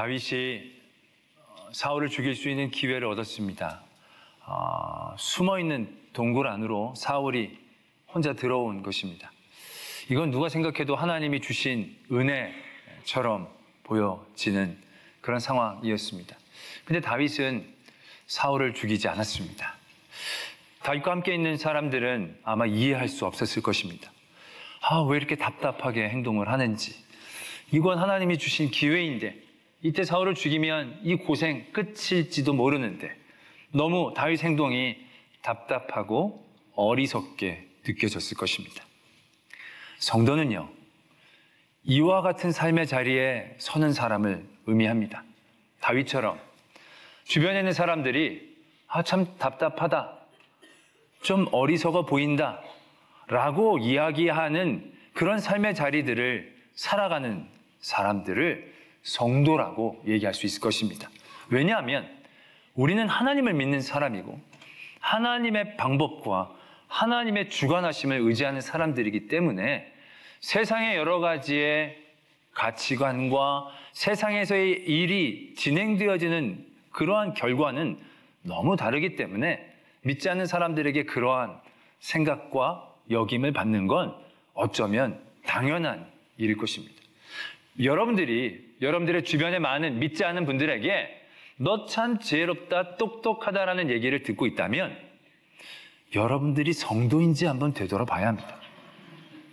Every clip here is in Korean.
다윗이 사울을 죽일 수 있는 기회를 얻었습니다. 숨어있는 동굴 안으로 사울이 혼자 들어온 것입니다. 이건 누가 생각해도 하나님이 주신 은혜처럼 보여지는 그런 상황이었습니다. 근데 다윗은 사울을 죽이지 않았습니다. 다윗과 함께 있는 사람들은 아마 이해할 수 없었을 것입니다. 왜 이렇게 답답하게 행동을 하는지. 이건 하나님이 주신 기회인데 이때 사울을 죽이면 이 고생 끝일지도 모르는데 너무 다윗 행동이 답답하고 어리석게 느껴졌을 것입니다. 성도는요, 이와 같은 삶의 자리에 서는 사람을 의미합니다. 다윗처럼 주변에 있는 사람들이 참 답답하다, 좀 어리석어 보인다 라고 이야기하는 그런 삶의 자리들을 살아가는 사람들을 성도라고 얘기할 수 있을 것입니다. 왜냐하면 우리는 하나님을 믿는 사람이고 하나님의 방법과 하나님의 주관하심을 의지하는 사람들이기 때문에 세상의 여러 가지의 가치관과 세상에서의 일이 진행되어지는 그러한 결과는 너무 다르기 때문에 믿지 않는 사람들에게 그러한 생각과 역임을 받는 건 어쩌면 당연한 일일 것입니다. 여러분들의 주변에 많은 믿지 않는 분들에게 너 참 지혜롭다, 똑똑하다라는 얘기를 듣고 있다면 여러분들이 성도인지 한번 되돌아봐야 합니다.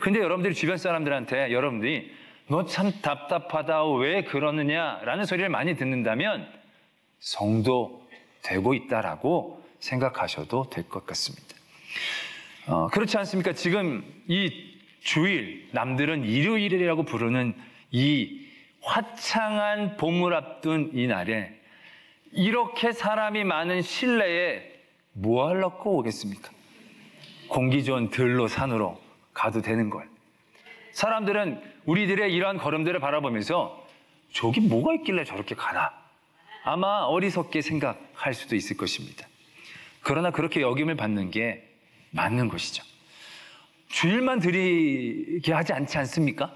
근데 여러분들이 주변 사람들한테 여러분들이 너 참 답답하다, 왜 그러느냐라는 소리를 많이 듣는다면 성도 되고 있다라고 생각하셔도 될 것 같습니다. 그렇지 않습니까? 지금 이 주일, 남들은 일요일이라고 부르는 이 화창한 봄을 앞둔 이 날에 이렇게 사람이 많은 실내에 뭐 하려고 오겠습니까? 공기 좋은 들로 산으로 가도 되는 걸. 사람들은 우리들의 이러한 걸음들을 바라보면서 저기 뭐가 있길래 저렇게 가나? 아마 어리석게 생각할 수도 있을 것입니다. 그러나 그렇게 여김을 받는 게 맞는 것이죠. 주일만 드리게 하지 않지 않습니까?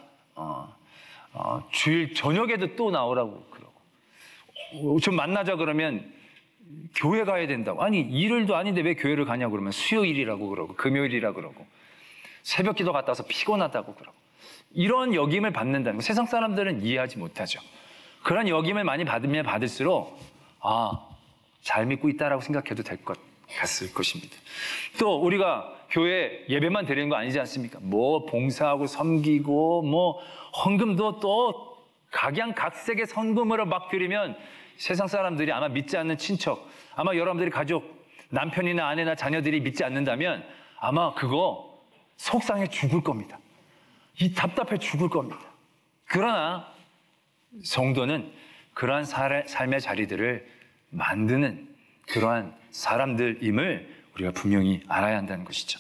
주일 저녁에도 또 나오라고 그러고, 좀 만나자 그러면 교회 가야 된다고. 아니, 일요일도 아닌데 왜 교회를 가냐고 그러면 수요일이라고 그러고 금요일이라고 그러고 새벽 기도 갔다 와서 피곤하다고 그러고, 이런 역임을 받는다는 거 세상 사람들은 이해하지 못하죠. 그런 역임을 많이 받으면 받을수록 잘 믿고 있다라고 생각해도 될 것 같을 것입니다. 또 우리가 교회 예배만 드리는 거 아니지 않습니까? 뭐 봉사하고 섬기고 뭐 헌금도 또 각양각색의 헌금으로 막 드리면 세상 사람들이 아마 믿지 않는 친척, 아마 여러분들이 가족, 남편이나 아내나 자녀들이 믿지 않는다면 아마 그거 속상해 죽을 겁니다. 이 답답해 죽을 겁니다. 그러나 성도는 그러한 삶의 자리들을 만드는 그러한 사람들임을 우리가 분명히 알아야 한다는 것이죠.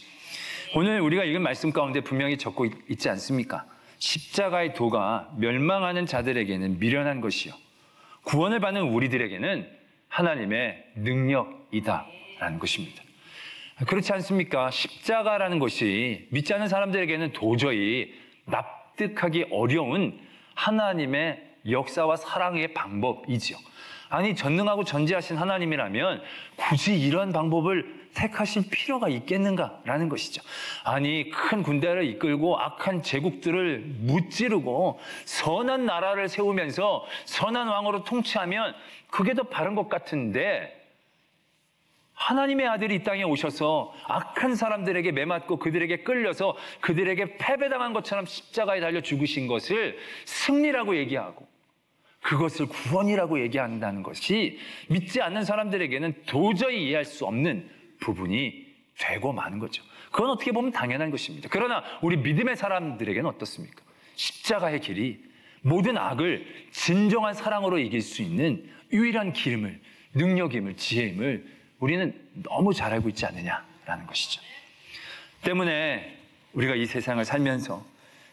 오늘 우리가 읽은 말씀 가운데 분명히 적고 있지 않습니까? 십자가의 도가 멸망하는 자들에게는 미련한 것이요, 구원을 받는 우리들에게는 하나님의 능력이다라는 것입니다. 그렇지 않습니까? 십자가라는 것이 믿지 않는 사람들에게는 도저히 납득하기 어려운 하나님의 역사와 사랑의 방법이지요. 아니, 전능하고 전지하신 하나님이라면 굳이 이런 방법을 택하실 필요가 있겠는가라는 것이죠. 아니, 큰 군대를 이끌고 악한 제국들을 무찌르고 선한 나라를 세우면서 선한 왕으로 통치하면 그게 더 바른 것 같은데, 하나님의 아들이 이 땅에 오셔서 악한 사람들에게 매맞고 그들에게 끌려서 그들에게 패배당한 것처럼 십자가에 달려 죽으신 것을 승리라고 얘기하고 그것을 구원이라고 얘기한다는 것이 믿지 않는 사람들에게는 도저히 이해할 수 없는 부분이 되고 마는 거죠. 그건 어떻게 보면 당연한 것입니다. 그러나 우리 믿음의 사람들에게는 어떻습니까? 십자가의 길이 모든 악을 진정한 사랑으로 이길 수 있는 유일한 길임을, 능력임을, 지혜임을 우리는 너무 잘 알고 있지 않느냐라는 것이죠. 때문에 우리가 이 세상을 살면서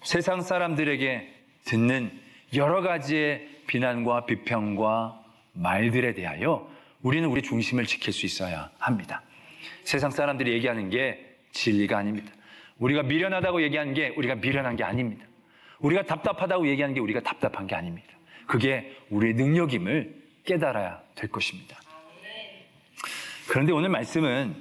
세상 사람들에게 듣는 여러 가지의 비난과 비평과 말들에 대하여 우리는 우리 중심을 지킬 수 있어야 합니다. 세상 사람들이 얘기하는 게 진리가 아닙니다. 우리가 미련하다고 얘기하는 게 우리가 미련한 게 아닙니다. 우리가 답답하다고 얘기하는 게 우리가 답답한 게 아닙니다. 그게 우리의 능력임을 깨달아야 될 것입니다. 그런데 오늘 말씀은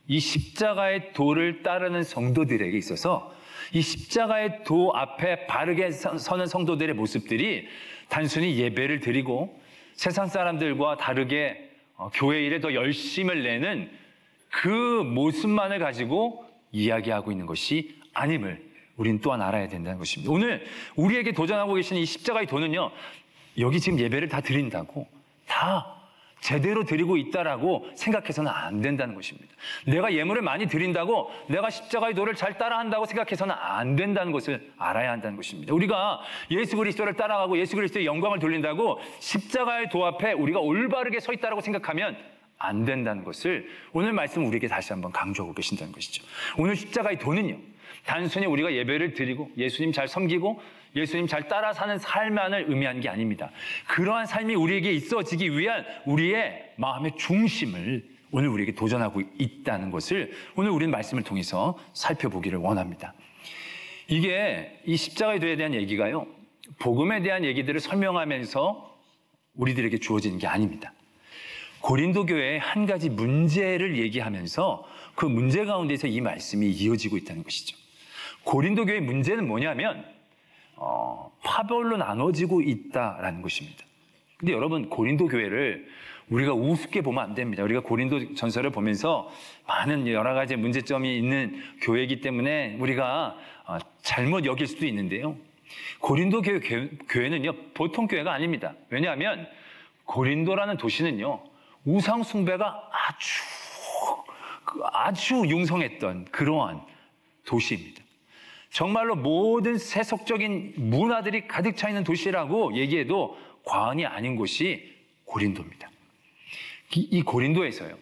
이 십자가의 도를 따르는 성도들에게 있어서 이 십자가의 도 앞에 바르게 서는 성도들의 모습들이 단순히 예배를 드리고 세상 사람들과 다르게 교회 일에 더 열심을 내는 그 모습만을 가지고 이야기하고 있는 것이 아님을 우린 또한 알아야 된다는 것입니다. 오늘 우리에게 도전하고 계신 이 십자가의 도는요, 여기 지금 예배를 다 드린다고 다 제대로 드리고 있다라고 생각해서는 안 된다는 것입니다. 내가 예물을 많이 드린다고 내가 십자가의 도를 잘 따라한다고 생각해서는 안 된다는 것을 알아야 한다는 것입니다. 우리가 예수 그리스도를 따라가고 예수 그리스도의 영광을 돌린다고 십자가의 도 앞에 우리가 올바르게 서 있다라고 생각하면 안 된다는 것을 오늘 말씀 우리에게 다시 한번 강조하고 계신다는 것이죠. 오늘 십자가의 도는요, 단순히 우리가 예배를 드리고 예수님 잘 섬기고 예수님 잘 따라 사는 삶만을 의미하는 게 아닙니다. 그러한 삶이 우리에게 있어지기 위한 우리의 마음의 중심을 오늘 우리에게 도전하고 있다는 것을 오늘 우리는 말씀을 통해서 살펴보기를 원합니다. 이게 이 십자가의 도에 대한 얘기가요, 복음에 대한 얘기들을 설명하면서 우리들에게 주어지는 게 아닙니다. 고린도 교회의 한 가지 문제를 얘기하면서 그 문제 가운데서 이 말씀이 이어지고 있다는 것이죠. 고린도 교회의 문제는 뭐냐면 파별로 나눠지고 있다라는 것입니다. 근데 여러분, 고린도 교회를 우리가 우습게 보면 안 됩니다. 우리가 고린도 전서를 보면서 많은 여러 가지 문제점이 있는 교회이기 때문에 우리가 잘못 여길 수도 있는데요. 고린도 교회는요, 보통 교회가 아닙니다. 왜냐하면 고린도라는 도시는요, 우상 숭배가 아주 융성했던 그러한 도시입니다. 정말로 모든 세속적인 문화들이 가득 차 있는 도시라고 얘기해도 과언이 아닌 곳이 고린도입니다. 이 고린도에서요,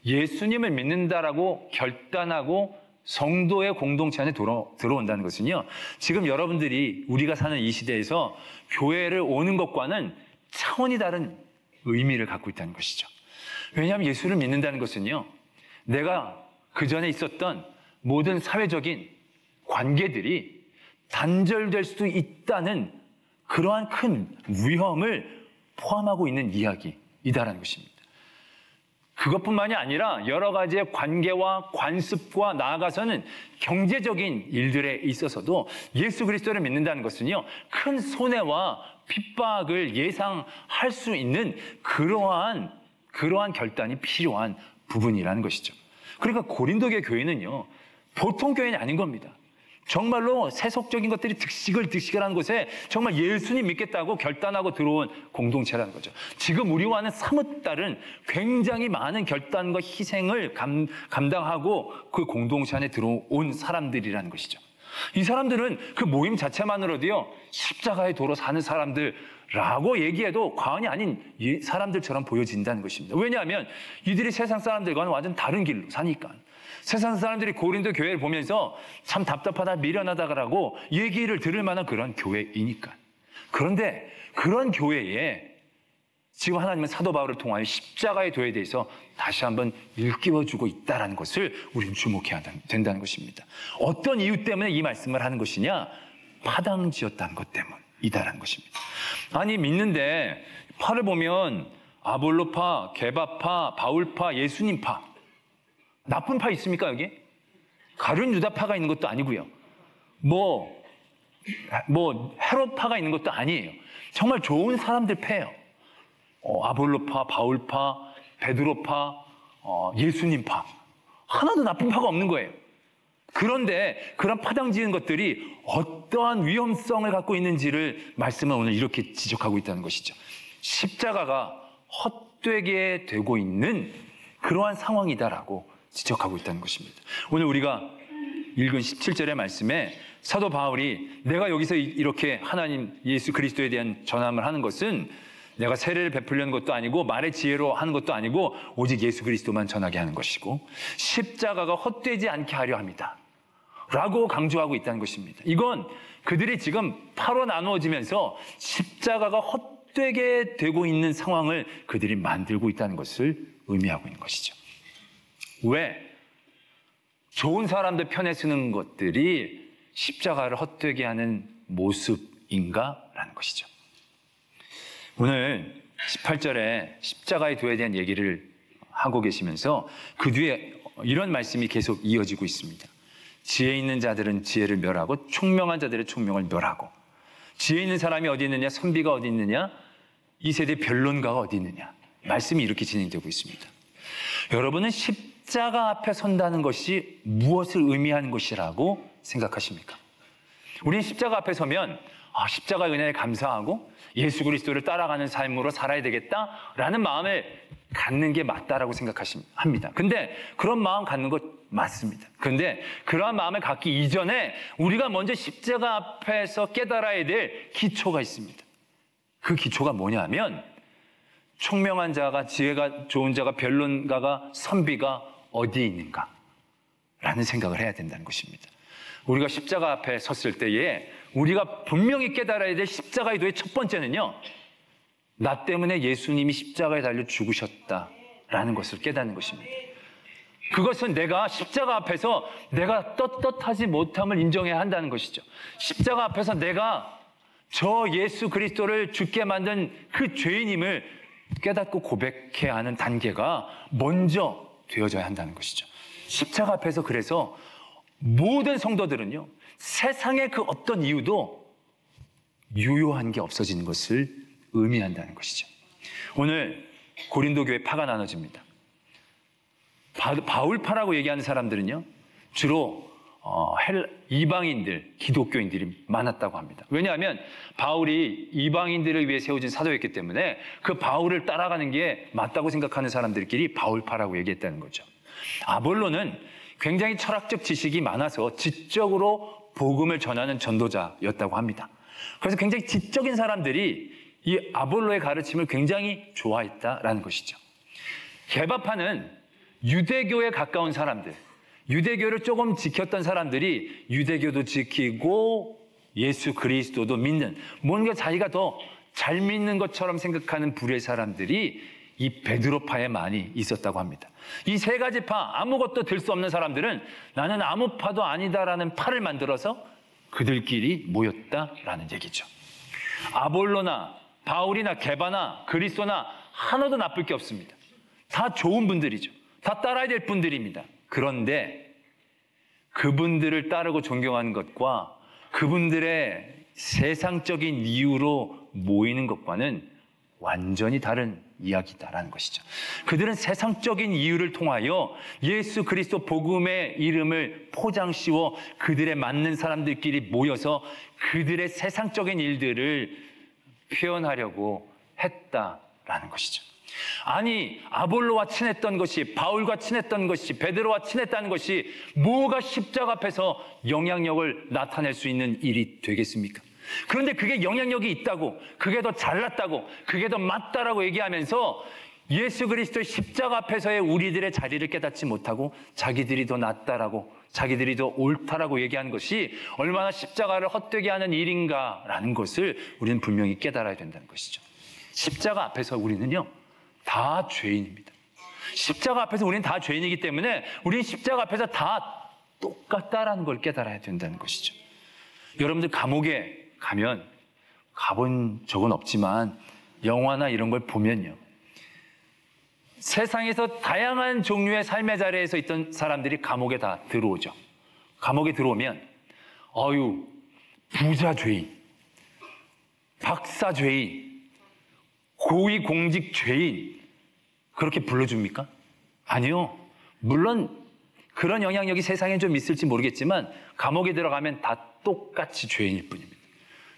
예수님을 믿는다라고 결단하고 성도의 공동체 안에 들어온다는 것은요, 지금 여러분들이 우리가 사는 이 시대에서 교회를 오는 것과는 차원이 다른 의미를 갖고 있다는 것이죠. 왜냐하면 예수를 믿는다는 것은요, 내가 그 전에 있었던 모든 사회적인 관계들이 단절될 수도 있다는 그러한 큰 위험을 포함하고 있는 이야기이다라는 것입니다. 그것뿐만이 아니라 여러 가지의 관계와 관습과 나아가서는 경제적인 일들에 있어서도 예수 그리스도를 믿는다는 것은요, 큰 손해와 핍박을 예상할 수 있는 그러한 결단이 필요한 부분이라는 것이죠. 그러니까 고린도교회 교회는요, 보통 교회는 아닌 겁니다. 정말로 세속적인 것들이 득식을 하는 곳에 정말 예수님 믿겠다고 결단하고 들어온 공동체라는 거죠. 지금 우리와는 사뭇 다른 굉장히 많은 결단과 희생을 감당하고 그 공동체 안에 들어온 사람들이라는 것이죠. 이 사람들은 그 모임 자체만으로도요, 십자가의 도로 사는 사람들라고 얘기해도 과언이 아닌 사람들처럼 보여진다는 것입니다. 왜냐하면 이들이 세상 사람들과는 완전 다른 길로 사니까. 세상 사람들이 고린도 교회를 보면서 참 답답하다, 미련하다라고 얘기를 들을 만한 그런 교회이니까. 그런데 그런 교회에 지금 하나님은 사도 바울을 통하여 십자가의 도에 대해서 다시 한번 일깨워주고 있다는 것을 우리는 주목해야 된다는 것입니다. 어떤 이유 때문에 이 말씀을 하는 것이냐? 파당지었다는 것 때문이다라는 것입니다. 아니, 믿는데 파를 보면 아볼로파, 게바파, 바울파, 예수님파, 나쁜 파 있습니까, 여기? 가룟 유다파가 있는 것도 아니고요. 헤롯파가 있는 것도 아니에요. 정말 좋은 사람들 패예요. 아볼로파, 바울파, 베드로파, 예수님파. 하나도 나쁜 파가 없는 거예요. 그런데 그런 파당 지은 것들이 어떠한 위험성을 갖고 있는지를 말씀은 오늘 이렇게 지적하고 있다는 것이죠. 십자가가 헛되게 되고 있는 그러한 상황이다라고 지적하고 있다는 것입니다. 오늘 우리가 읽은 17절의 말씀에 사도 바울이 내가 여기서 이렇게 하나님 예수 그리스도에 대한 전함을 하는 것은 내가 세례를 베풀려는 것도 아니고 말의 지혜로 하는 것도 아니고 오직 예수 그리스도만 전하게 하는 것이고 십자가가 헛되지 않게 하려 합니다 라고 강조하고 있다는 것입니다. 이건 그들이 지금 파로 나누어지면서 십자가가 헛되게 되고 있는 상황을 그들이 만들고 있다는 것을 의미하고 있는 것이죠. 왜? 좋은 사람들 편에 쓰는 것들이 십자가를 헛되게 하는 모습인가? 라는 것이죠. 오늘 18절에 십자가의 도에 대한 얘기를 하고 계시면서 그 뒤에 이런 말씀이 계속 이어지고 있습니다. 지혜 있는 자들은 지혜를 멸하고 총명한 자들의 총명을 멸하고, 지혜 있는 사람이 어디 있느냐, 선비가 어디 있느냐, 이 세대 변론가가 어디 있느냐, 말씀이 이렇게 진행되고 있습니다. 여러분은 십자가 앞에 선다는 것이 무엇을 의미하는 것이라고 생각하십니까? 우리는 십자가 앞에 서면 십자가 은혜에 감사하고 예수 그리스도를 따라가는 삶으로 살아야 되겠다라는 마음을 갖는 게 맞다라고 생각합니다. 근데 그런 마음 갖는 것 맞습니다. 근데 그러한 마음을 갖기 이전에 우리가 먼저 십자가 앞에서 깨달아야 될 기초가 있습니다. 그 기초가 뭐냐면, 총명한 자가, 지혜가 좋은 자가, 변론가가, 선비가 어디에 있는가 라는 생각을 해야 된다는 것입니다. 우리가 십자가 앞에 섰을 때에 우리가 분명히 깨달아야 될 십자가의 도의 첫 번째는요, 나 때문에 예수님이 십자가에 달려 죽으셨다라는 것을 깨닫는 것입니다. 그것은 내가 십자가 앞에서 내가 떳떳하지 못함을 인정해야 한다는 것이죠. 십자가 앞에서 내가 저 예수 그리스도를 죽게 만든 그 죄인임을 깨닫고 고백해야 하는 단계가 먼저 되어져야 한다는 것이죠. 십자가 앞에서 그래서 모든 성도들은요, 세상의 그 어떤 이유도 유효한 게 없어지는 것을 의미한다는 것이죠. 오늘 고린도 교회 파가 나눠집니다. 바울파라고 얘기하는 사람들은요, 주로 이방인들, 기독교인들이 많았다고 합니다. 왜냐하면 바울이 이방인들을 위해 세워진 사도였기 때문에 그 바울을 따라가는 게 맞다고 생각하는 사람들끼리 바울파라고 얘기했다는 거죠. 아볼로는 굉장히 철학적 지식이 많아서 지적으로 복음을 전하는 전도자였다고 합니다. 그래서 굉장히 지적인 사람들이 이 아볼로의 가르침을 굉장히 좋아했다라는 것이죠. 게바파는 유대교에 가까운 사람들, 유대교를 조금 지켰던 사람들이 유대교도 지키고 예수 그리스도도 믿는, 뭔가 자기가 더 잘 믿는 것처럼 생각하는 부류의 사람들이 이 베드로파에 많이 있었다고 합니다. 이 세 가지 파, 아무것도 들 수 없는 사람들은 나는 아무 파도 아니다라는 파를 만들어서 그들끼리 모였다라는 얘기죠. 아볼로나 바울이나 게바나 그리스도나 하나도 나쁠 게 없습니다. 다 좋은 분들이죠. 다 따라야 될 분들입니다. 그런데 그분들을 따르고 존경하는 것과 그분들의 세상적인 이유로 모이는 것과는 완전히 다른 이야기다라는 것이죠. 그들은 세상적인 이유를 통하여 예수 그리스도 복음의 이름을 포장 씌워 그들에 맞는 사람들끼리 모여서 그들의 세상적인 일들을 표현하려고 했다라는 것이죠. 아니, 아볼로와 친했던 것이, 바울과 친했던 것이, 베드로와 친했다는 것이 뭐가 십자가 앞에서 영향력을 나타낼 수 있는 일이 되겠습니까? 그런데 그게 영향력이 있다고, 그게 더 잘났다고, 그게 더 맞다라고 얘기하면서 예수 그리스도의 십자가 앞에서의 우리들의 자리를 깨닫지 못하고 자기들이 더 낫다라고, 자기들이 더 옳다라고 얘기하는 것이 얼마나 십자가를 헛되게 하는 일인가라는 것을 우리는 분명히 깨달아야 된다는 것이죠. 십자가 앞에서 우리는요, 다 죄인입니다. 십자가 앞에서 우리는 다 죄인이기 때문에 우리는 십자가 앞에서 다 똑같다라는 걸 깨달아야 된다는 것이죠. 여러분들 감옥에 가면, 가본 적은 없지만 영화나 이런 걸 보면요, 세상에서 다양한 종류의 삶의 자리에서 있던 사람들이 감옥에 다 들어오죠. 감옥에 들어오면 부자 죄인, 박사 죄인, 고위공직 죄인 그렇게 불러줍니까? 아니요. 물론 그런 영향력이 세상에 좀 있을지 모르겠지만 감옥에 들어가면 다 똑같이 죄인일 뿐입니다.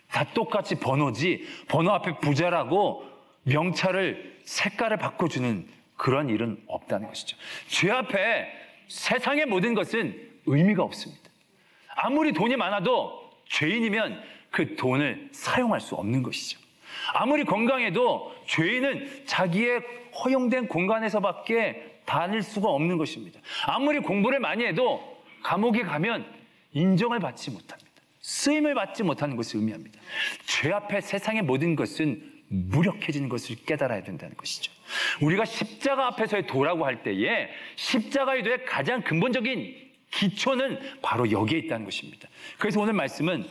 다 똑같이 번호지, 번호 앞에 부자라고 명찰을, 색깔을 바꿔주는 그런 일은 없다는 것이죠. 죄 앞에 세상의 모든 것은 의미가 없습니다. 아무리 돈이 많아도 죄인이면 그 돈을 사용할 수 없는 것이죠. 아무리 건강해도 죄인은 자기의 허용된 공간에서밖에 다닐 수가 없는 것입니다. 아무리 공부를 많이 해도 감옥에 가면 인정을 받지 못합니다. 쓰임을 받지 못하는 것을 의미합니다. 죄 앞에 세상의 모든 것은 무력해지는 것을 깨달아야 된다는 것이죠. 우리가 십자가 앞에서의 도라고 할 때에 십자가의 도의 가장 근본적인 기초는 바로 여기에 있다는 것입니다. 그래서 오늘 말씀은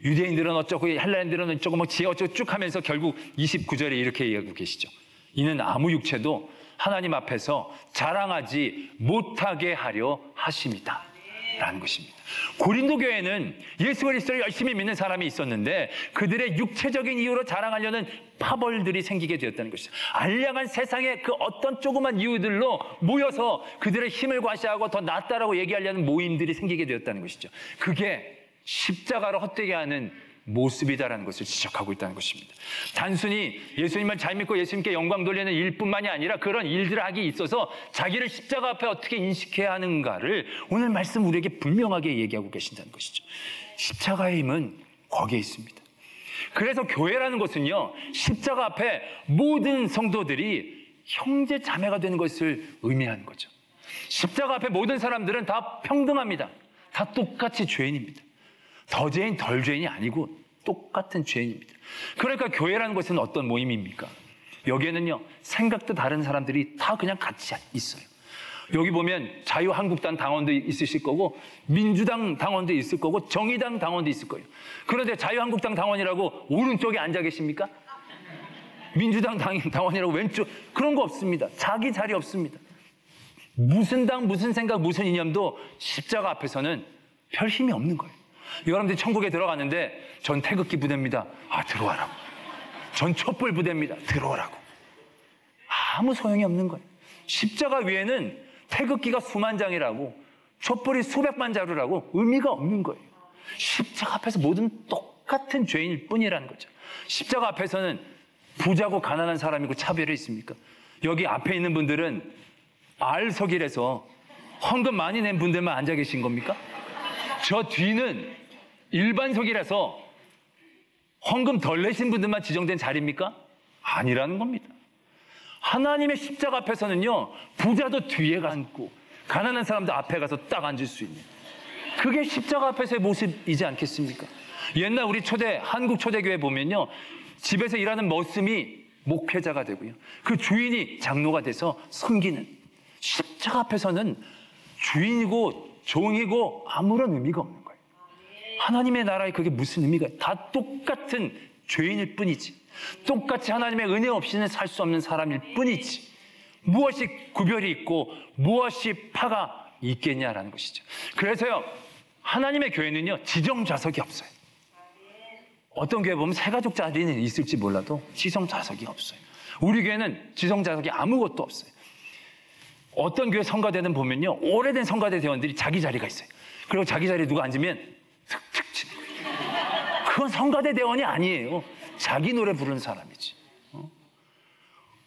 유대인들은 어쩌고 헬라인들은 어쩌고 뭐 지 어쩌고 쭉 하면서 결국 29절에 이렇게 얘기하고 계시죠. 이는 아무 육체도 하나님 앞에서 자랑하지 못하게 하려 하심이다 라는 것입니다. 고린도 교회는 예수 그리스도를 열심히 믿는 사람이 있었는데 그들의 육체적인 이유로 자랑하려는 파벌들이 생기게 되었다는 것이죠. 알량한 세상의 그 어떤 조그만 이유들로 모여서 그들의 힘을 과시하고 더 낫다라고 얘기하려는 모임들이 생기게 되었다는 것이죠. 그게 십자가로 헛되게 하는 모습이다라는 것을 지적하고 있다는 것입니다. 단순히 예수님을 잘 믿고 예수님께 영광 돌리는 일뿐만이 아니라 그런 일들을 하기 있어서 자기를 십자가 앞에 어떻게 인식해야 하는가를 오늘 말씀 우리에게 분명하게 얘기하고 계신다는 것이죠. 십자가의 힘은 거기에 있습니다. 그래서 교회라는 것은요, 십자가 앞에 모든 성도들이 형제 자매가 되는 것을 의미하는 거죠. 십자가 앞에 모든 사람들은 다 평등합니다. 다 똑같이 죄인입니다. 더 죄인, 덜 죄인이 아니고 똑같은 죄인입니다. 그러니까 교회라는 것은 어떤 모임입니까? 여기에는요, 생각도 다른 사람들이 다 그냥 같이 있어요. 여기 보면 자유한국당 당원도 있으실 거고 민주당 당원도 있을 거고 정의당 당원도 있을 거예요. 그런데 자유한국당 당원이라고 오른쪽에 앉아 계십니까? 민주당 당원이라고 왼쪽, 그런 거 없습니다. 자기 자리 없습니다. 무슨 당, 무슨 생각, 무슨 이념도 십자가 앞에서는 별 힘이 없는 거예요. 여러분들이 천국에 들어갔는데 전 태극기 부대입니다. 아, 들어와라고. 전 촛불 부대입니다. 들어오라고. 아무 소용이 없는 거예요. 십자가 위에는 태극기가 수만 장이라고 촛불이 수백만 자루라고 의미가 없는 거예요. 십자가 앞에서 모든 똑같은 죄인일 뿐이라는 거죠. 십자가 앞에서는 부자고 가난한 사람이고 차별이 있습니까? 여기 앞에 있는 분들은 R석이라서 헌금 많이 낸 분들만 앉아 계신 겁니까? 저 뒤는 일반석이라서 헌금 덜 내신 분들만 지정된 자리입니까? 아니라는 겁니다. 하나님의 십자가 앞에서는요, 부자도 뒤에 앉고 가난한 사람도 앞에 가서 딱 앉을 수 있는, 그게 십자가 앞에서의 모습이지 않겠습니까? 옛날 우리 한국 초대교회 보면요, 집에서 일하는 머슴이 목회자가 되고요, 그 주인이 장로가 돼서 섬기는, 십자가 앞에서는 주인이고 종이고 아무런 의미가 없는 거예요. 하나님의 나라에 그게 무슨 의미가 있어요? 다 똑같은 죄인일 뿐이지, 똑같이 하나님의 은혜 없이는 살 수 없는 사람일 뿐이지, 무엇이 구별이 있고 무엇이 파가 있겠냐라는 것이죠. 그래서요, 하나님의 교회는요, 지정 좌석이 없어요. 어떤 교회 보면 새가족 자리는 있을지 몰라도 지정 좌석이 없어요. 우리 교회는 지정 좌석이 아무것도 없어요. 어떤 교회 성가대는 보면요, 오래된 성가대 대원들이 자기 자리가 있어요. 그리고 자기 자리에 누가 앉으면 툭툭 치는 거예요. 그건 성가대 대원이 아니에요. 자기 노래 부르는 사람이지.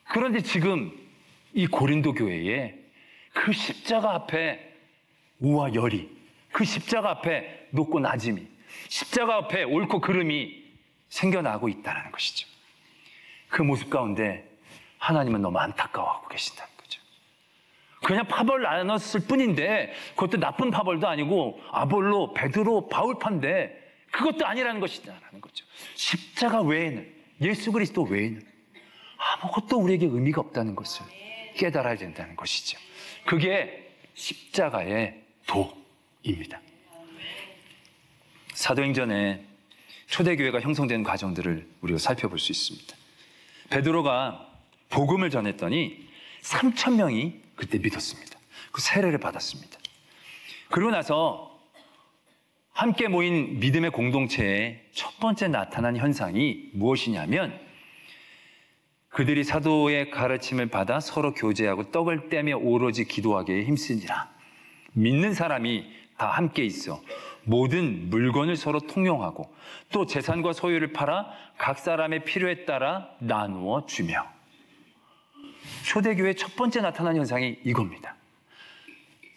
그런데 지금 이 고린도 교회에 그 십자가 앞에 우와 열이, 그 십자가 앞에 높고 낮음이, 십자가 앞에 옳고 그름이 생겨나고 있다는 것이죠. 그 모습 가운데 하나님은 너무 안타까워하고 계신다는 거죠. 그냥 파벌 나눴을 뿐인데 그것도 나쁜 파벌도 아니고 아볼로, 베드로, 바울파인데 그것도 아니라는 것이다라는 거죠. 십자가 외에는, 예수 그리스도 외에는 아무것도 우리에게 의미가 없다는 것을 깨달아야 된다는 것이죠. 그게 십자가의 도입니다. 사도행전에 초대교회가 형성되는 과정들을 우리가 살펴볼 수 있습니다. 베드로가 복음을 전했더니 3,000명이 그때 믿었습니다. 그 세례를 받았습니다. 그러고 나서 함께 모인 믿음의 공동체의 첫 번째 나타난 현상이 무엇이냐면, 그들이 사도의 가르침을 받아 서로 교제하고 떡을 떼며 오로지 기도하기에 힘쓰니라. 믿는 사람이 다 함께 있어 모든 물건을 서로 통용하고 또 재산과 소유를 팔아 각 사람의 필요에 따라 나누어 주며. 초대교회의 첫 번째 나타난 현상이 이겁니다.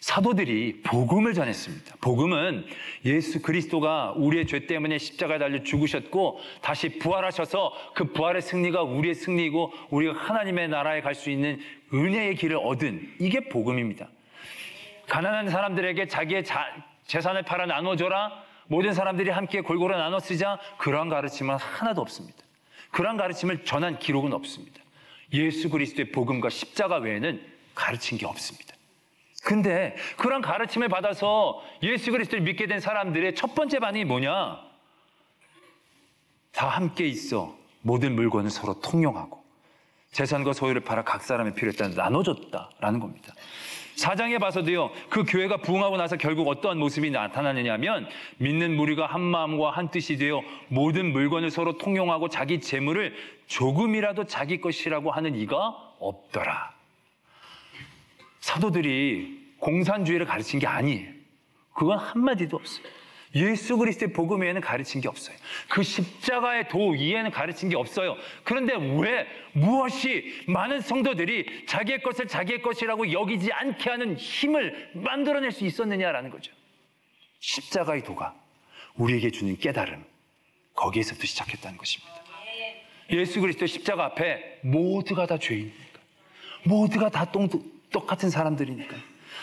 사도들이 복음을 전했습니다. 복음은 예수 그리스도가 우리의 죄 때문에 십자가에 달려 죽으셨고 다시 부활하셔서 그 부활의 승리가 우리의 승리이고 우리가 하나님의 나라에 갈 수 있는 은혜의 길을 얻은, 이게 복음입니다. 가난한 사람들에게 자기의 재산을 팔아 나눠줘라, 모든 사람들이 함께 골고루 나눠 쓰자, 그러한 가르침은 하나도 없습니다. 그러한 가르침을 전한 기록은 없습니다. 예수 그리스도의 복음과 십자가 외에는 가르친 게 없습니다. 근데 그런 가르침을 받아서 예수 그리스도를 믿게 된 사람들의 첫 번째 반응이 뭐냐? 다 함께 있어 모든 물건을 서로 통용하고 재산과 소유를 팔아 각 사람의 필요에 따라 나눠줬다라는 겁니다. 4장에 봐서도요, 그 교회가 부흥하고 나서 결국 어떠한 모습이 나타나느냐면 믿는 무리가 한 마음과 한 뜻이 되어 모든 물건을 서로 통용하고 자기 재물을 조금이라도 자기 것이라고 하는 이가 없더라. 사도들이 공산주의를 가르친 게 아니에요. 그건 한마디도 없어요. 예수 그리스도의 복음 외에는 가르친 게 없어요. 그 십자가의 도 이에는 가르친 게 없어요. 그런데 왜 무엇이 많은 성도들이 자기의 것을 자기의 것이라고 여기지 않게 하는 힘을 만들어낼 수 있었느냐라는 거죠. 십자가의 도가 우리에게 주는 깨달음, 거기에서부터 시작했다는 것입니다. 예수 그리스도의 십자가 앞에 모두가 다 죄인이니까, 모두가 다 똑같은 사람들이니까,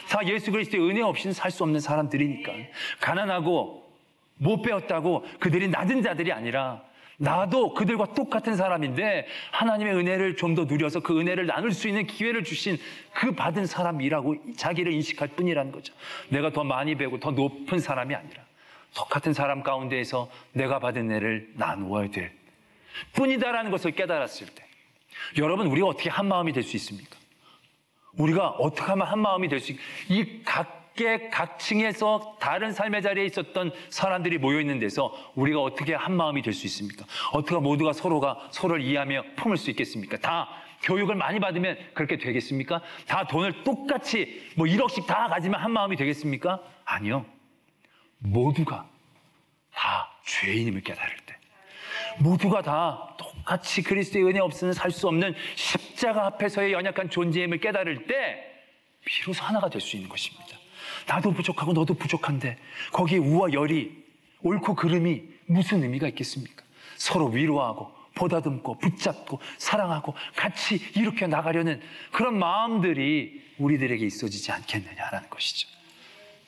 다 예수 그리스도의 은혜 없이는 살 수 없는 사람들이니까, 가난하고 못 배웠다고 그들이 낮은 자들이 아니라 나도 그들과 똑같은 사람인데 하나님의 은혜를 좀 더 누려서 그 은혜를 나눌 수 있는 기회를 주신 그 받은 사람이라고 자기를 인식할 뿐이라는 거죠. 내가 더 많이 배우고 더 높은 사람이 아니라 똑같은 사람 가운데에서 내가 받은 은혜를 나누어야 될 뿐이다라는 것을 깨달았을 때, 여러분, 우리가 어떻게 한 마음이 될 수 있습니까? 우리가 어떻게 하면 한 마음이 될 수 이 각계 각층에서 다른 삶의 자리에 있었던 사람들이 모여 있는 데서 우리가 어떻게 한 마음이 될 수 있습니까? 어떻게 모두가 서로가 서로를 이해하며 품을 수 있겠습니까? 다 교육을 많이 받으면 그렇게 되겠습니까? 다 돈을 똑같이 1억씩 다 가지면 한 마음이 되겠습니까? 아니요. 모두가 다 죄인임을 깨달을 때, 모두가 다 똑같이 그리스도의 은혜 없이는 살 수 없는 십자가 앞에서의 연약한 존재임을 깨달을 때 비로소 하나가 될 수 있는 것입니다. 나도 부족하고 너도 부족한데 거기에 우와 열이, 옳고 그름이 무슨 의미가 있겠습니까? 서로 위로하고 보다듬고 붙잡고 사랑하고 같이 이렇게 나가려는 그런 마음들이 우리들에게 있어지지 않겠느냐라는 것이죠.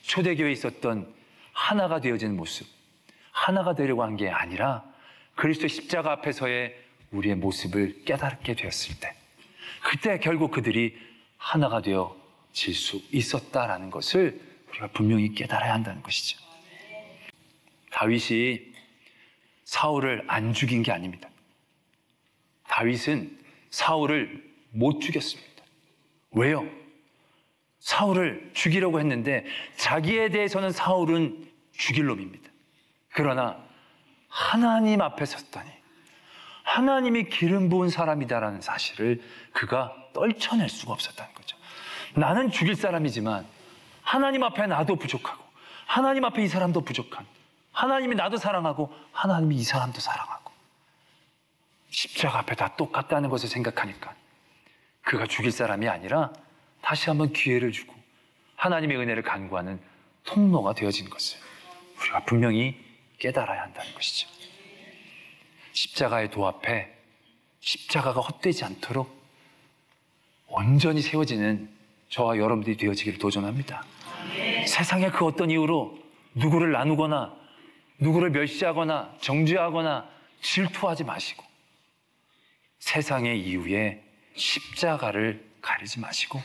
초대교회에 있었던 하나가 되어지는 모습, 하나가 되려고 한 게 아니라 그리스도 십자가 앞에서의 우리의 모습을 깨닫게 되었을 때, 그때 결국 그들이 하나가 되어질 수 있었다라는 것을 우리가 분명히 깨달아야 한다는 것이죠. 다윗이 사울을 안 죽인 게 아닙니다. 다윗은 사울을 못 죽였습니다. 왜요? 사울을 죽이려고 했는데 자기에 대해서는 사울은 죽일 놈입니다. 그러나 하나님 앞에 섰다니 하나님이 기름 부은 사람이다라는 사실을 그가 떨쳐낼 수가 없었다는 거죠. 나는 죽일 사람이지만 하나님 앞에 나도 부족하고 하나님 앞에 이 사람도 부족한, 하나님이 나도 사랑하고 하나님이 이 사람도 사랑하고 십자가 앞에 다 똑같다는 것을 생각하니까 그가 죽일 사람이 아니라 다시 한번 기회를 주고 하나님의 은혜를 간구하는 통로가 되어진 것을 우리가 분명히 깨달아야 한다는 것이죠. 십자가의 도 앞에 십자가가 헛되지 않도록 온전히 세워지는 저와 여러분들이 되어지기를 도전합니다. 세상의 그 어떤 이유로 누구를 나누거나 누구를 멸시하거나 정죄하거나 질투하지 마시고 세상의 이유에 십자가를 가리지 마시고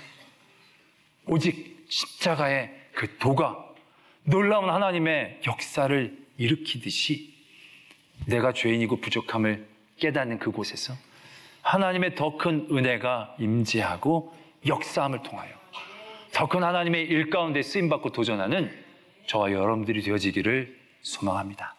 오직 십자가의 그 도가 놀라운 하나님의 역사를 일으키듯이 내가 죄인이고 부족함을 깨닫는 그곳에서 하나님의 더 큰 은혜가 임재하고 역사함을 통하여 더 큰 하나님의 일 가운데 쓰임받고 도전하는 저와 여러분들이 되어지기를 소망합니다.